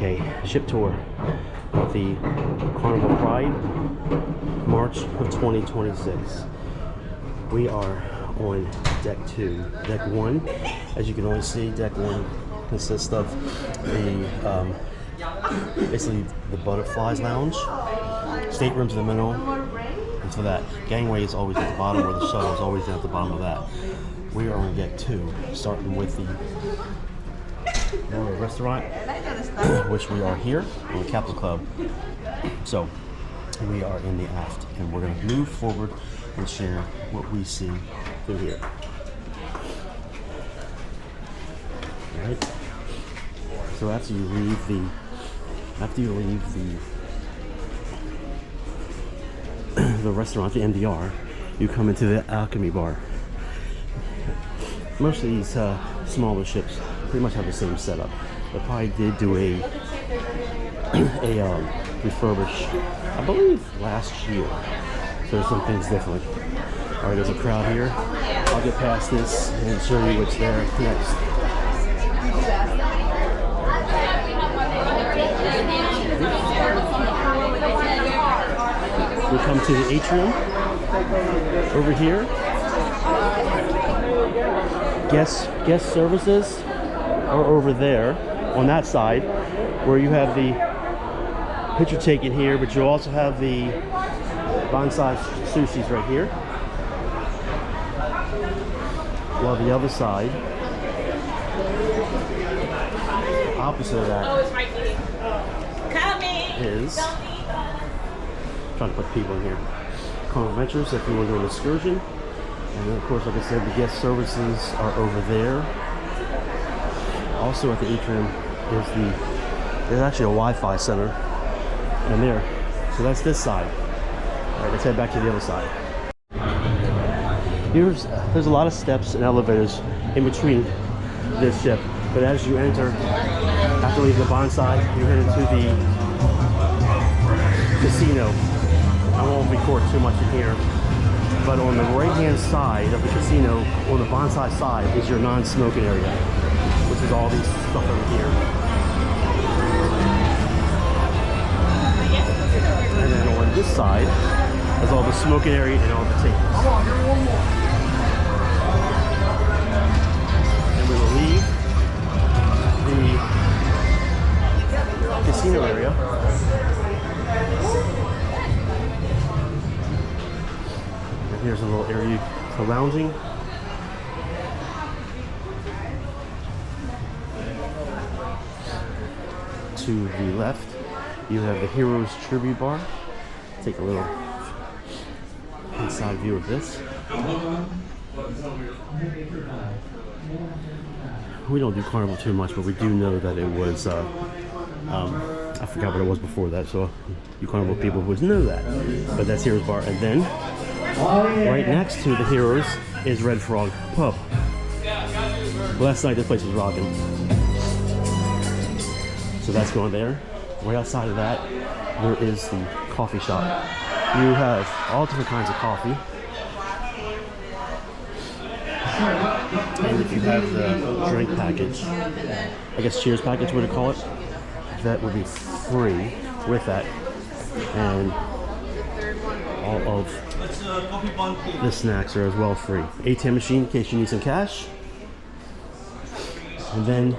a ship tour of the Carnival Pride, March of 2026. We are on deck 2. Deck 1, as you can only see, deck 1 consists of the basically the butterflies lounge, staterooms in the middle, and so that gangway is always at the bottom, where the shuttle is always down at the bottom of that. We are on deck 2, starting with the restaurant, which we are here on the Capitol Club. So we are in the aft, and we're going to move forward and share what we see through here. All right. So after you leave the restaurant, the MDR, you come into the Alchemy bar. Most of these smaller ships pretty much have the same setup. They probably did do a refurbish, I believe, last year. So there's some things different. All right, there's a crowd here. I'll get past this and show you what's there next. We come to the Atrium over here. Guest services are over there on that side, where you have the picture taken here, but you also have the bonsai sushis right here. While the other side, opposite of that, is trying to put people in here. Carnival Ventures, if you want to do an excursion. And then, of course, like I said, the guest services are over there. Also at the Atrium there's actually a Wi-Fi center in there. So that's this side. All right, let's head back to the other side. There's a lot of steps and elevators in between this ship, but as you enter, after leaving the bonsai, you head into the casino. I won't record too much in here, but on the right-hand side of the casino, on the bonsai side, is your non-smoking area, which is all these stuff over here. And then on this side is all the smoking area and all the tables. And we will leave the casino area. And here's a little area for lounging. To the left, you have the Heroes Tribute Bar. Take a little inside view of this. We don't do Carnival too much, but we do know that it was, I forgot what it was before that, so you Carnival people would know that. But that's Heroes Bar. And then, right next to the Heroes is Red Frog Pub. Last night this place was rocking. So that's going there. Right outside of that, there is the coffee shop. You have all different kinds of coffee. And if you have the drink package, I guess Cheers package, what do you call it? That would be free with that. And all of the snacks are as well free. ATM machine in case you need some cash. And then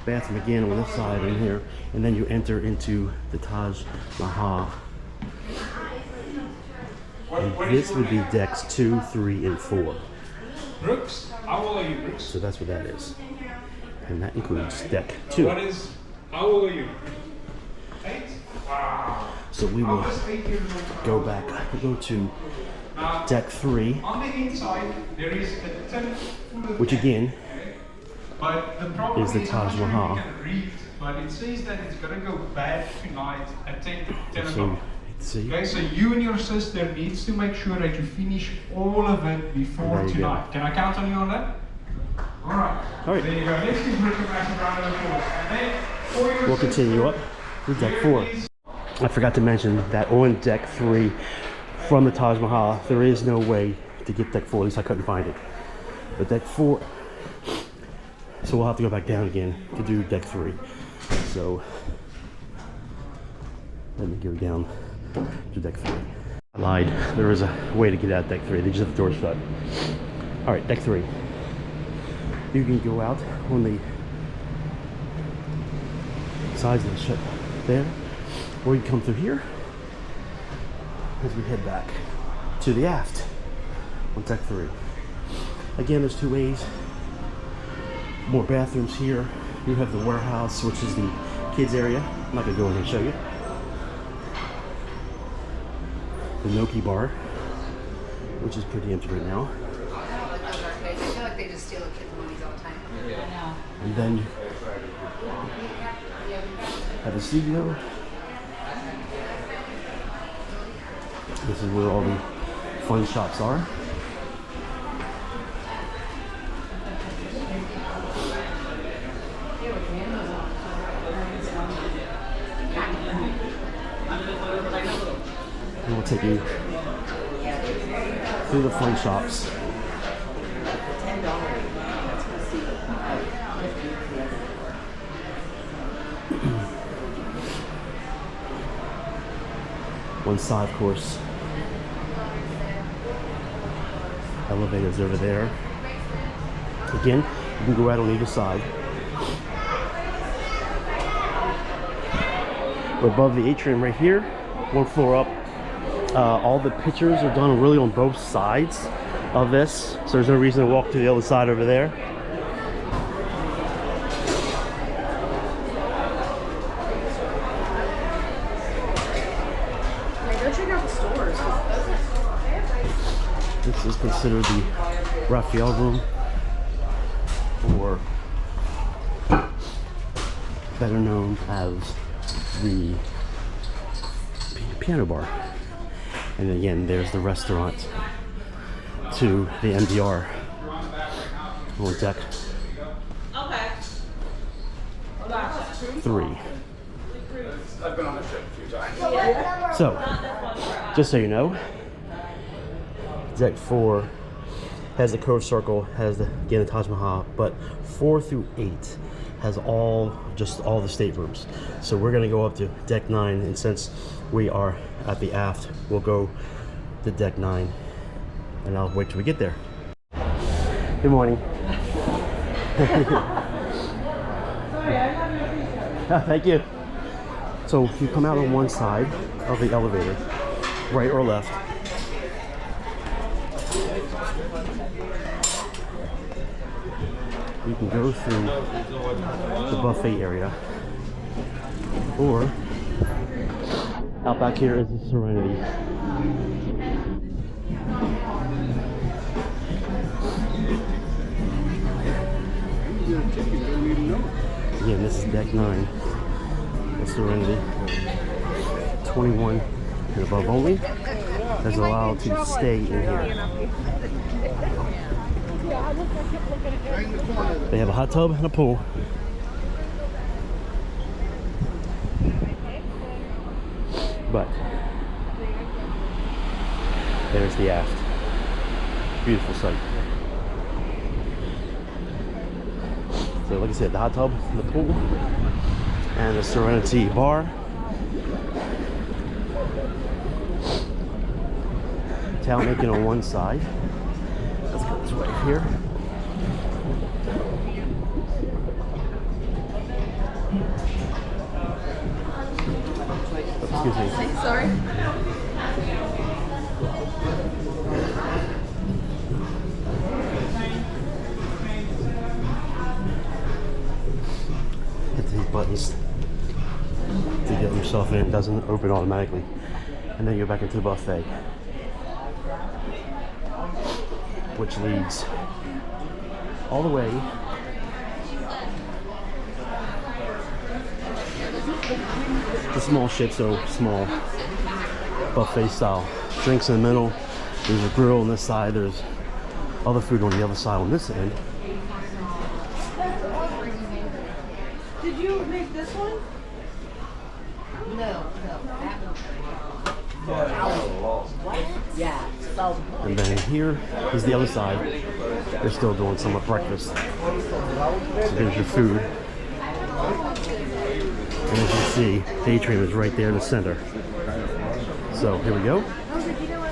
bathroom again on this side in here, and then you enter into the Taj Mahal. And this would be decks 2, 3, and 4. Brooks, how old are you, Brooks? So that's what that is. And that includes deck 2. How old are you? 8? Wow. So we will go back, we'll go to deck 3. On the inside, there is a tin, which again but the problem is the Taj Mahal. You can read, but it says that it's going to go bad tonight at 10 o'clock. Okay, so you and your sister needs to make sure that you finish all of it before tonight. Can I count on you on that? All right. There you go. Let's give Brooke a massive round of applause. And then we'll continue up to deck 4. I forgot to mention that on deck 3 from the Taj Mahal, there is no way to get deck 4. At least I couldn't find it. But deck 4. So we'll have to go back down again to do deck 3. So let me go down to deck 3. I lied. There is a way to get out deck 3. They just have the doors shut. All right, deck 3. You can go out on the sides of the ship there, or you come through here as we head back to the aft on deck 3. Again, there's 2 ways. More bathrooms here. You have the warehouse, which is the kids area. I'm not gonna go in and show you. The Noki bar, which is pretty empty right now. I feel like they just steal the kids' movies all the time. Yeah. I know. And then you have the studio. This is where all the fun shops are. And we'll take you through the fun shops. One side, of course. Elevators over there. Again, you can go out on either side. We're above the atrium right here, 1 floor up. All the pictures are done really on both sides of this, so there's no reason to walk to the other side over there. Go check out the stores. This is considered the Raphael room, or better known as the piano bar. And again, there's the restaurant to the MDR on deck 3. I've been on the ship a few times. So, just so you know, deck 4 has the curved circle, has the, again, the Taj Mahal, but 4 through 8 has all the staterooms. So we're gonna go up to deck 9, and since we are at the aft, we'll go to deck 9, and I'll wait till we get there. Good morning. Thank you. So you come out on one side of the elevator, right or left. You can go through the buffet area, or out back here is the Serenity. Again, this is deck 9, the Serenity. 21 and above only is allowed to stay in here. They have a hot tub and a pool. But there's the aft. Beautiful sight. So like I said, the hot tub, the pool, and the Serenity bar. Towel making on one side. Let's go this way here. Excuse me. Sorry. Hit these buttons to get yourself in. It doesn't open automatically. And then you go back into the buffet, which leads all the way the small ship, so small buffet style. Drinks in the middle. There's a grill on this side. There's other food on the other side on this end. Did you make this one? No. Yeah. And then here is the other side. They're still doing some breakfast. So there's your food. And as you see, the atrium is right there in the center. So here we go.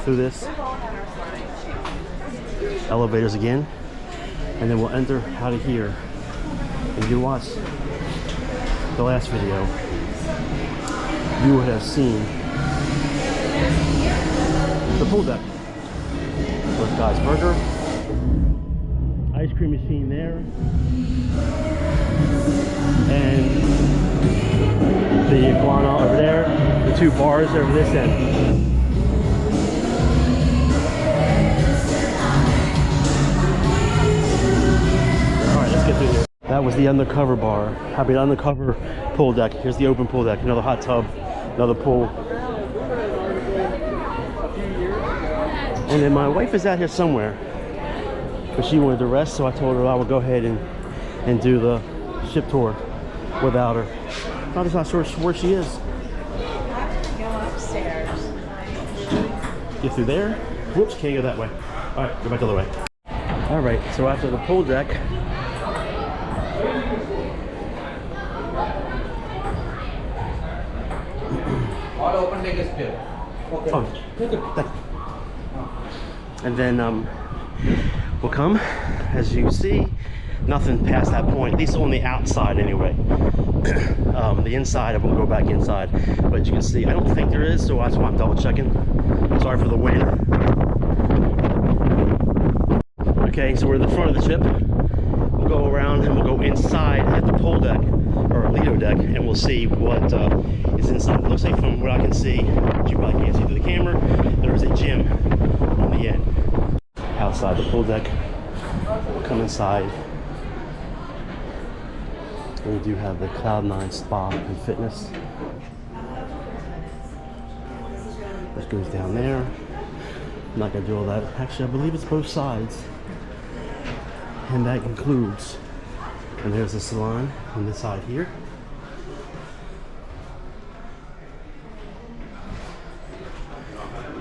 Through this. Elevators again. And then we'll enter out of here. And you watch the last video, you would have seen the pool deck. With Guy's Burger. Ice cream machine there. And the iguana over there. The two bars over this end. Alright, let's get through here. That was the undercover bar. I mean, undercover pool deck. Here's the open pool deck. Another hot tub. Another pool. And then my wife is out here somewhere. But she wanted to rest, so I told her I would go ahead and do the ship tour without her. I'm just not sure where she is. Go upstairs. Get through there. Whoops, can't go that way. All right, go back the other way. All right, so after the pool deck, all open deck is clear. Okay. oh, and then we'll come, as you see, nothing past that point, at least on the outside anyway. The inside, I won't go back inside, but you can see, I don't think there is, so that's why I'm double checking. Sorry for the wind. Okay, so we're in the front of the ship. We'll go around and we'll go inside at the pool deck, or Lido deck, and we'll see what is inside. It looks like, from what I can see, which you probably can't see through the camera, there is a gym on the end. Outside the pool deck, we'll come inside. And we do have the Cloud9 Spa and Fitness. This goes down there. I'm not gonna do all that. Actually, I believe it's both sides. And that concludes. And there's the salon on this side here.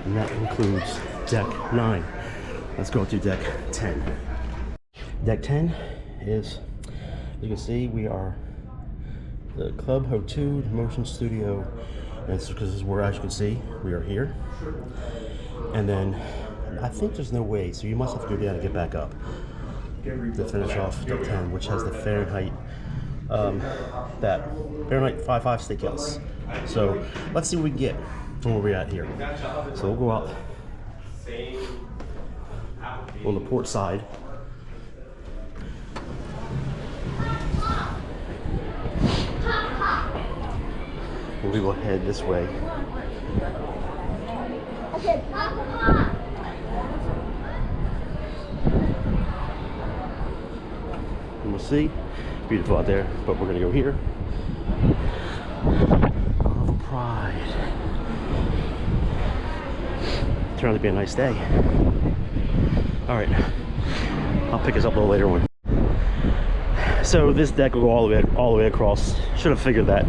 And that concludes deck 9. Let's go to deck 10. Deck 10 is, as you can see, we are the Club Ho2 Motion Studio. And it's because this is where, as you can see, we are here. And then I think there's no way, so you must have to go down and get back up to finish off deck 10, which has the Fahrenheit, that Fahrenheit 5.5 steakhouse. So let's see what we can get from where we're at here. So we'll go out on the port side. And we will head this way. And we'll see. Beautiful out there, but we're gonna go here. Carnival Pride. Turned out to be a nice day. All right, I'll pick us up a little later on. So this deck will go all the way across. Should have figured that.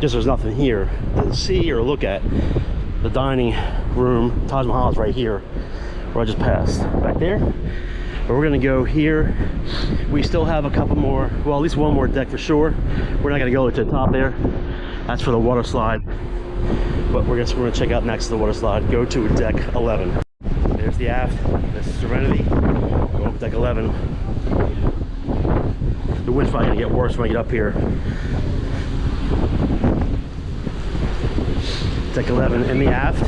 Just there's nothing here to see or look at. The dining room, Taj Mahal, is right here, where I just passed. Back there. But we're gonna go here. We still have a couple more, well, at least one more deck for sure. We're not gonna go to the top there. That's for the water slide. But we're gonna check out next to the water slide. Go to deck 11. There's the aft. This is Serenity. Go up deck 11. The wind's probably gonna get worse when I get up here. Deck 11 in the aft.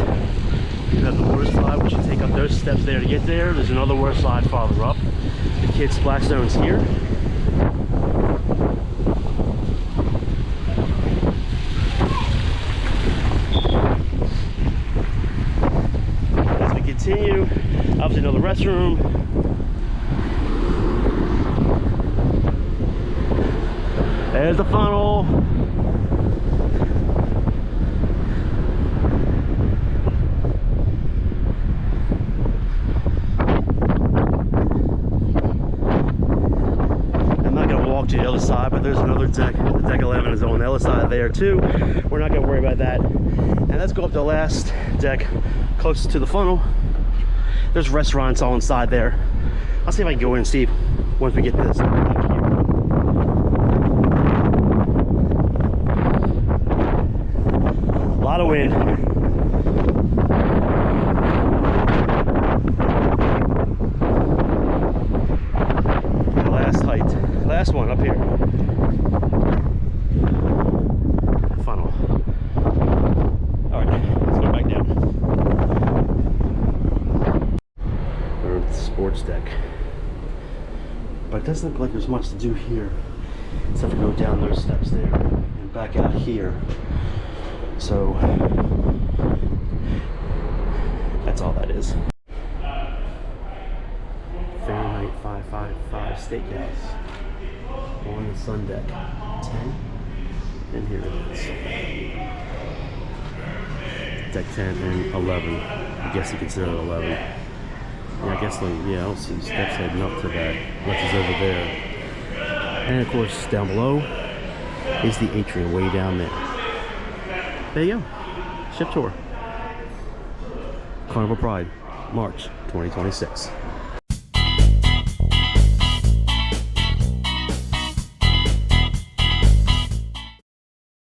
You have the water slide, which you take up those steps there to get there. There's another water slide farther up. The kids' splash zone's here. As we continue, obviously another restroom. There's the funnel. To the other side, but there's another deck. The deck 11 is on the other side there too. We're not going to worry about that. And let's go up the last deck closest to the funnel. There's restaurants all inside there. I'll see if I can go in and see once we get this. last one up here. Funnel. Alright, let's go back down. We're at the sports deck. But it doesn't look like there's much to do here. Except for go down those steps there and back out here. So that's all that is. Fahrenheit 555 steakhouse on the sun deck. 10. And here it is. Deck 10 and 11. I guess you consider it 11. Yeah, I guess, like, yeah, I don't see steps heading up to that. Which is over there. And of course, down below is the Atrium, way down there. There you go. Ship tour. Carnival Pride, March 2026.